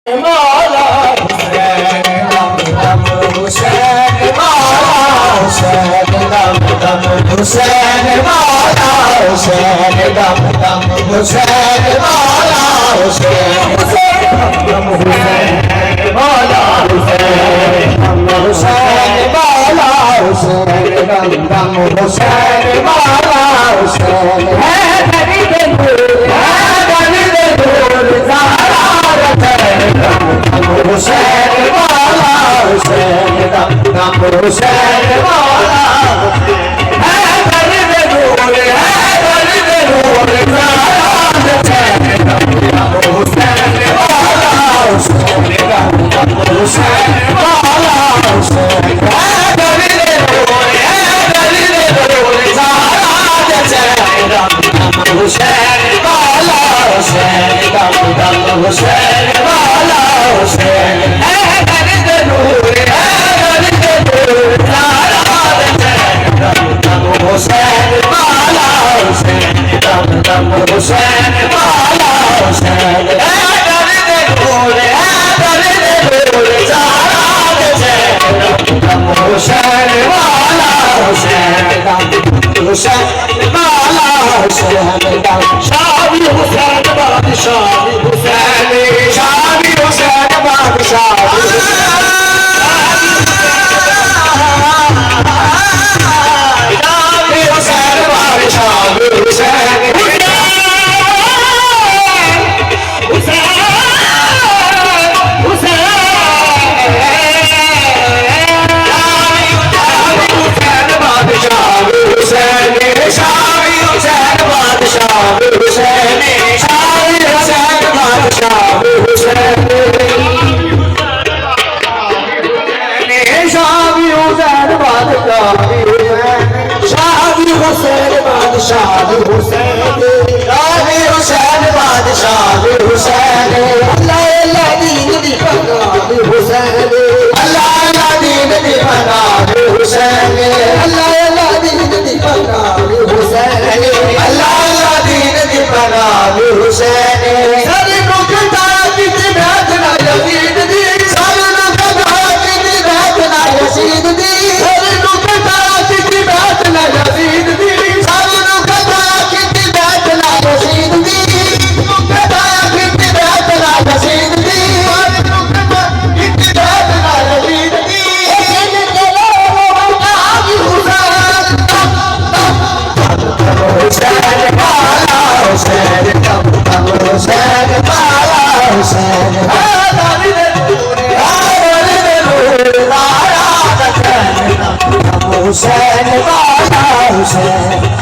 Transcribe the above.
मौला हुसैन दम दम हुसैन मौला हुसैन दम दम हुसैन मौला हुसैन दम दम हुसैन मौला हुसैन दम हुसैन मौला हुसैन दम हुसैन मौला हुसैन दम दम हुसैन मौला हुसैन है दर्द दूर है दर्द दूर हुसैन मौला हुसैन दम दम हुसैन मौला है दर्द दूर है दर्द दूर हुसैन दम दम हुसैन मौला हुसैन दम दम हुसैन मौला हुसैन है दर्द दूर है दर्द दूर हुसैन दम दम हुसैन मौला हुसैन दम दम हुसैन मौला हुसैन है दर्द दूर है दर्द दूर दम दम हुसैन मौला हुसैन दम दम हुसैन मौला हुसैन है दर्द दूर है दर्द दूर दम दम हुसैन मौला हुसैन दम हुसैन मौला हुसैन दम शाही हुसैन बादशाह हुसैन शाही हुसैन बादशाह हुसैन बादशाह हुसैन शादी हुसैन शादी हुसैन बादशाह हुसैन अल्लाह अल्लाह दीन दीवाना हुसैन अल्लाह अल्लाह दीन दीवाना हुसैन अल्लाह अल्लाह दीन दीवाना हुसैन अल्लाह अल्लाह दीन दीवाना हुसैन सारे को कहता कि बैठ ना यजीद दी सारे को कहता कि बैठ ना यजीद दी सारे को कहता कि बैठ ना यजीद दी हुसैन वाला हुसैन